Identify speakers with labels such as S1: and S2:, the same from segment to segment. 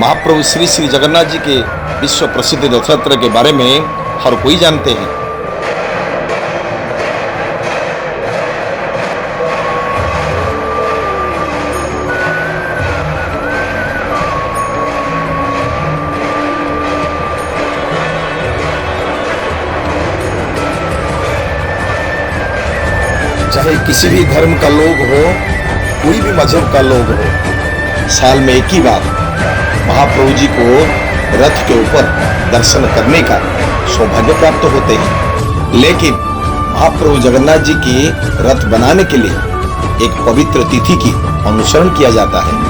S1: महाप्रभु श्री श्री जगन्नाथ जी के विश्व प्रसिद्ध रथ यात्रा के बारे में हर कोई जानते हैं। चाहे किसी भी धर्म का लोग हो, कोई भी मजहब का लोग हो, साल में एक ही बार महाप्रभु जी को रथ के ऊपर दर्शन करने का सौभाग्य प्राप्त होते हैं। लेकिन महाप्रभु जगन्नाथ जी की रथ बनाने के लिए एक पवित्र तिथि की अनुसरण किया जाता है।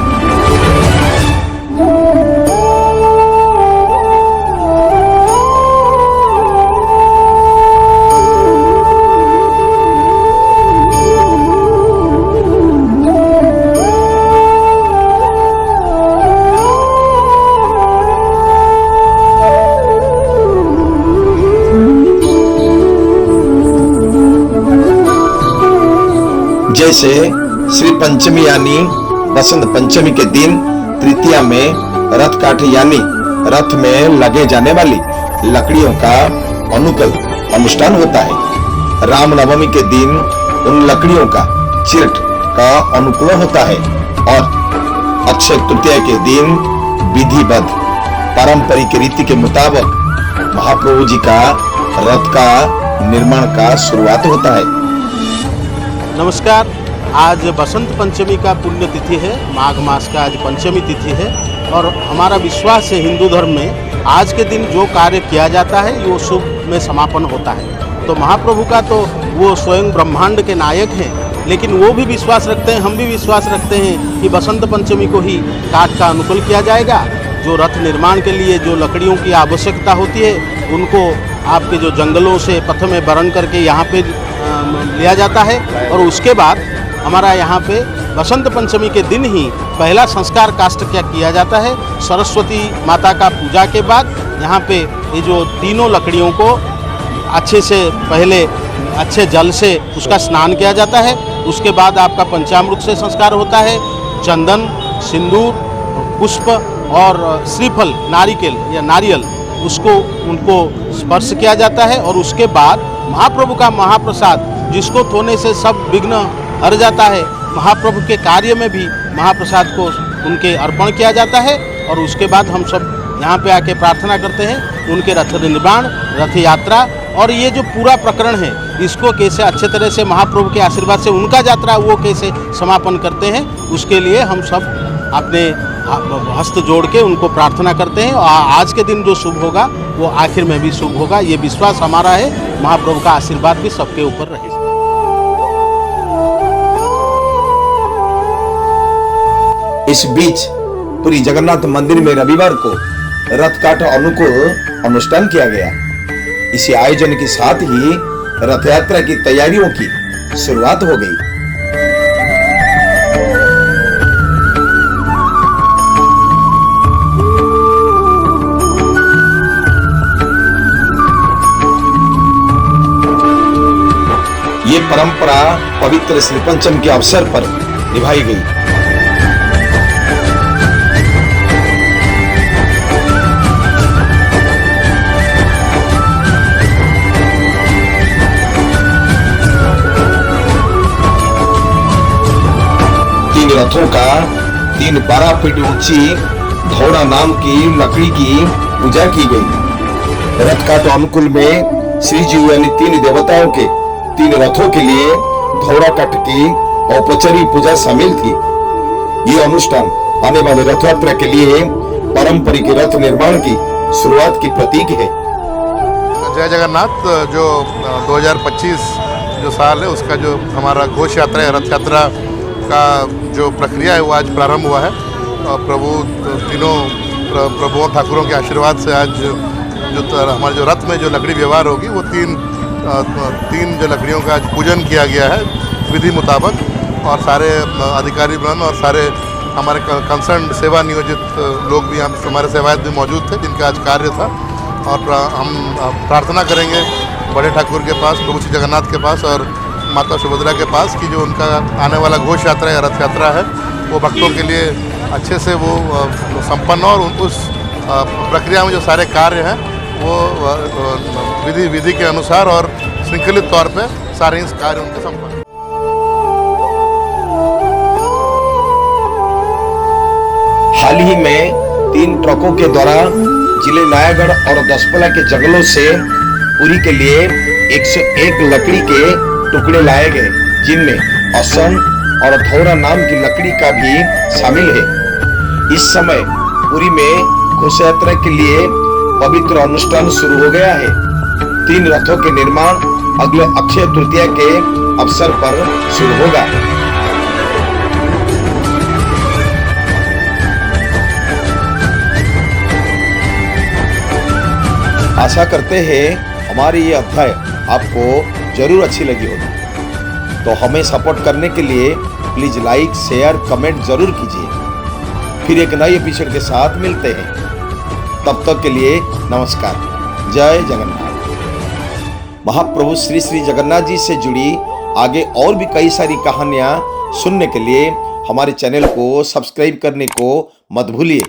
S1: जैसे श्री पंचमी यानी बसंत पंचमी के दिन तृतीया में रथ काठ यानी रथ में लगे जाने वाली लकड़ियों का अनुकूल अनुष्ठान होता है। रामनवमी के दिन उन लकड़ियों का चिरट का अनुकूलन होता है और अक्षय तृतीया के दिन विधिवत पारंपरिक रीति के मुताबिक महाप्रभु जी का रथ का निर्माण का शुरुआत होता है।
S2: नमस्कार। आज बसंत पंचमी का पुण्य तिथि है, माघ मास का आज पंचमी तिथि है और हमारा विश्वास है हिंदू धर्म में आज के दिन जो कार्य किया जाता है वो शुभ में समापन होता है। तो महाप्रभु का तो वो स्वयं ब्रह्मांड के नायक हैं, लेकिन वो भी विश्वास रखते हैं, हम भी विश्वास रखते हैं कि बसंत पंचमी को ही काठ का अनुकूल किया जाएगा। जो रथ निर्माण के लिए जो लकड़ियों की आवश्यकता होती है उनको आपके जो जंगलों से पथ में बरन करके यहाँ पे लिया जाता है और उसके बाद हमारा यहाँ पे बसंत पंचमी के दिन ही पहला संस्कार काष्ठ क्या किया जाता है। सरस्वती माता का पूजा के बाद यहाँ पे ये जो तीनों लकड़ियों को अच्छे से पहले अच्छे जल से उसका स्नान किया जाता है। उसके बाद आपका पंचामृत से संस्कार होता है। चंदन, सिंदूर, पुष्प और श्रीफल नारिकेल या नारियल उसको उनको स्पर्श किया जाता है और उसके बाद महाप्रभु का महाप्रसाद जिसको धोने से सब विघ्न हर जाता है, महाप्रभु के कार्य में भी महाप्रसाद को उनके अर्पण किया जाता है और उसके बाद हम सब यहाँ पे आके प्रार्थना करते हैं उनके रथ निर्माण, रथ यात्रा और ये जो पूरा प्रकरण है इसको कैसे अच्छे तरह से महाप्रभु के आशीर्वाद से उनका यात्रा वो कैसे समापन करते हैं, उसके लिए हम सब अपने हस्त जोड़ के उनको प्रार्थना करते हैं। आज के दिन जो शुभ होगा वो आखिर में भी शुभ होगा, ये विश्वास हमारा है। महाप्रभु का आशीर्वाद भी सबके ऊपर रहे।
S1: इस बीच पुरी जगन्नाथ मंदिर में रविवार को रथ काठ अनुकूल अनुष्ठान किया गया। इसी आयोजन के साथ ही रथ यात्रा की तैयारियों की शुरुआत हो गई। ये परंपरा पवित्र श्री पंचम के अवसर पर निभाई गई। तीन रथों का 3-12 फीट ऊंची धौड़ा नाम की लकड़ी की पूजा की गई। रथ काठ अनुकूल में श्री जी यानी 3 देवताओं के 3 रथों के लिए धौड़ा काठ की औपचारिक पूजा शामिल थी। ये अनुष्ठान आने वाले रथ यात्रा के लिए पारंपरिक रथ निर्माण की शुरुआत की प्रतीक है।
S3: जय जगन्नाथ। जो 2025 जो साल है उसका जो हमारा घोष यात्रा है, रथ यात्रा का जो प्रक्रिया है वो आज प्रारंभ हुआ है और तीनों प्रभुओं ठाकुरों के आशीर्वाद से आज जो हमारे जो रथ में जो लकड़ी व्यवहार होगी वो तीन जो लकड़ियों का आज पूजन किया गया है विधि मुताबिक और सारे अधिकारी वृंद और सारे हमारे कंसर्न सेवा नियोजित लोग भी यहाँ हमारे सेवायत भी मौजूद थे जिनका आज कार्य था। और हम प्रार्थना करेंगे बड़े ठाकुर के पास, प्रभु श्री जगन्नाथ के पास और माता सुभद्रा के पास कि जो उनका आने वाला घोष यात्रा या रथ यात्रा है वो भक्तों के लिए अच्छे से वो संपन्न हो और उस प्रक्रिया में जो सारे कार्य हैं वो विधि के अनुसार और श्रृंखलित तौर पे सारे कार्य उनके संपन्न।
S1: हाल ही में 3 ट्रकों के द्वारा जिले नायागढ़ और दसपला के जंगलों से पुरी के लिए 101 लकड़ी के टुकड़े लाए गए, जिनमें असन और धौरा नाम की लकड़ी का भी शामिल है। इस समय पुरी में घोष यात्रा के लिए पवित्र अनुष्ठान शुरू हो गया है। 3 रथों के निर्माण अगले अक्षय तृतीया के अवसर पर शुरू होगा। आशा करते हैं हमारी ये अध्याय आपको जरूर अच्छी लगी होगी। तो हमें सपोर्ट करने के लिए प्लीज लाइक, शेयर, कमेंट जरूर कीजिए। फिर एक नए एपिसोड के साथ मिलते हैं। तब तक के लिए नमस्कार। जय जगन्नाथ। महाप्रभु श्री श्री जगन्नाथ जी से जुड़ी आगे और भी कई सारी कहानियां सुनने के लिए हमारे चैनल को सब्सक्राइब करने को मत भूलिए।